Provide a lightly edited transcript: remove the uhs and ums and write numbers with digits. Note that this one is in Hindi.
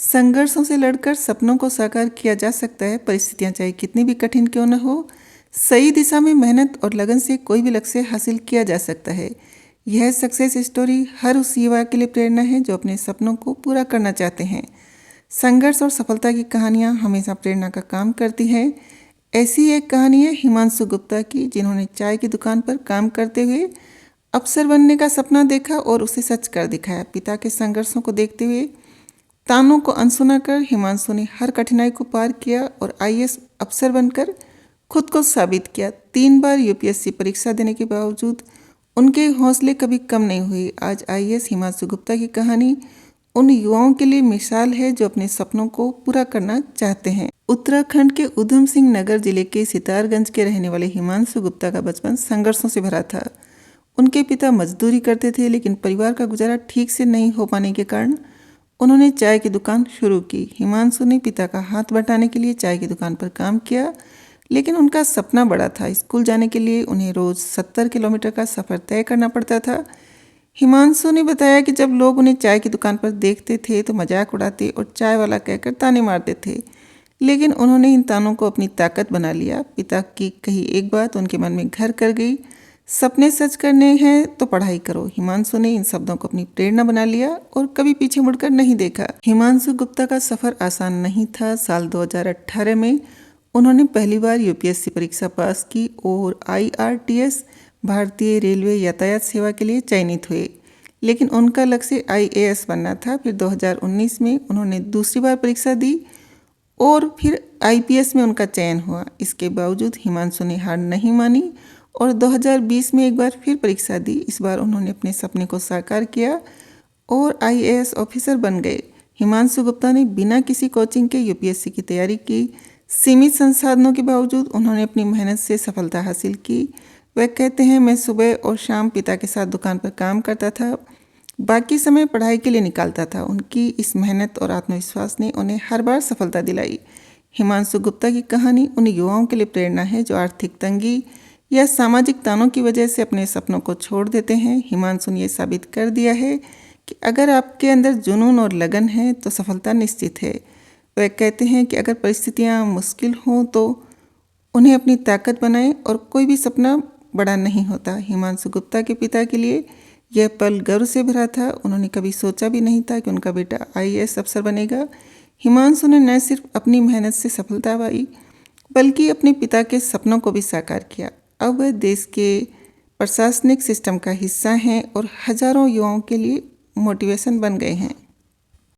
संघर्षों से लड़कर सपनों को साकार किया जा सकता है। परिस्थितियां चाहे कितनी भी कठिन क्यों न हो, सही दिशा में मेहनत और लगन से कोई भी लक्ष्य हासिल किया जा सकता है। यह सक्सेस स्टोरी हर उस युवा के लिए प्रेरणा है जो अपने सपनों को पूरा करना चाहते हैं। संघर्ष और सफलता की कहानियां हमेशा प्रेरणा का काम करती हैं। ऐसी एक कहानी है हिमांशु गुप्ता की, जिन्होंने चाय की दुकान पर काम करते हुए अफसर बनने का सपना देखा और उसे सच कर दिखाया। पिता के संघर्षों को देखते हुए, तानों को अनसुना कर हिमांशु ने हर कठिनाई को पार किया और आईएएस अफसर बनकर खुद को साबित किया। 3 बार यूपीएससी परीक्षा देने के बावजूद उनके हौसले कभी कम नहीं हुए। आज आईएएस हिमांशु गुप्ता की कहानी उन युवाओं के लिए मिसाल है जो अपने सपनों को पूरा करना चाहते हैं। उत्तराखंड के उधम सिंह नगर जिले के सितारगंज के रहने वाले हिमांशु गुप्ता का बचपन संघर्षों से भरा था। उनके पिता मजदूरी करते थे, लेकिन परिवार का गुजारा ठीक से नहीं हो पाने के कारण उन्होंने चाय की दुकान शुरू की। हिमांशु ने पिता का हाथ बटाने के लिए चाय की दुकान पर काम किया, लेकिन उनका सपना बड़ा था। स्कूल जाने के लिए उन्हें रोज 70 किलोमीटर का सफ़र तय करना पड़ता था। हिमांशु ने बताया कि जब लोग उन्हें चाय की दुकान पर देखते थे तो मजाक उड़ाते और चाय वाला कहकर ताने मारते थे, लेकिन उन्होंने इन तानों को अपनी ताकत बना लिया। पिता की कही एक बात उनके मन में घर कर गई, सपने सच करने हैं तो पढ़ाई करो। हिमांशु ने इन शब्दों को अपनी प्रेरणा बना लिया और कभी पीछे मुड़कर नहीं देखा। हिमांशु गुप्ता का सफ़र आसान नहीं था। साल 2018 में उन्होंने पहली बार यूपीएससी परीक्षा पास की और आईआरटीएस भारतीय रेलवे यातायात सेवा के लिए चयनित हुए, लेकिन उनका लक्ष्य आईएएस बनना था। फिर 2019 में उन्होंने दूसरी बार परीक्षा दी और फिर आईपीएस में उनका चयन हुआ। इसके बावजूद हिमांशु ने हार नहीं मानी और 2020 में एक बार फिर परीक्षा दी। इस बार उन्होंने अपने सपने को साकार किया और आईएएस ऑफिसर बन गए। हिमांशु गुप्ता ने बिना किसी कोचिंग के यूपीएससी की तैयारी की। सीमित संसाधनों के बावजूद उन्होंने अपनी मेहनत से सफलता हासिल की। वह कहते हैं, मैं सुबह और शाम पिता के साथ दुकान पर काम करता था, बाकी समय पढ़ाई के लिए निकालता था। उनकी इस मेहनत और आत्मविश्वास ने उन्हें हर बार सफलता दिलाई। हिमांशु गुप्ता की कहानी उन युवाओं के लिए प्रेरणा है जो आर्थिक तंगी या सामाजिक तानों की वजह से अपने सपनों को छोड़ देते हैं। हिमांशु ने यह साबित कर दिया है कि अगर आपके अंदर जुनून और लगन है तो सफलता निश्चित है। वह कहते हैं कि अगर परिस्थितियां मुश्किल हों तो उन्हें अपनी ताकत बनाएं और कोई भी सपना बड़ा नहीं होता। हिमांशु गुप्ता के पिता के लिए यह पल गर्व से भरा था। उन्होंने कभी सोचा भी नहीं था कि उनका बेटा आईएएस अफसर बनेगा। हिमांशु ने न सिर्फ अपनी मेहनत से सफलता पाई, बल्कि अपने पिता के सपनों को भी साकार किया। अब वह देश के प्रशासनिक सिस्टम का हिस्सा हैं और हजारों युवाओं के लिए मोटिवेशन बन गए हैं।